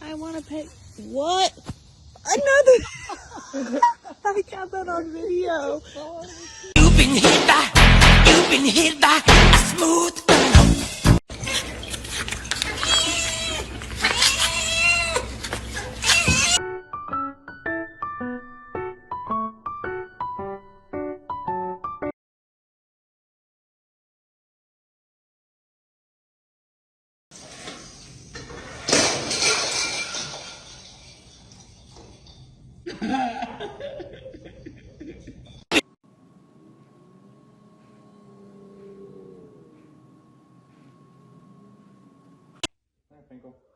I want to pet. What? Another. I got that on video. You've been hit by a smooth Finkel.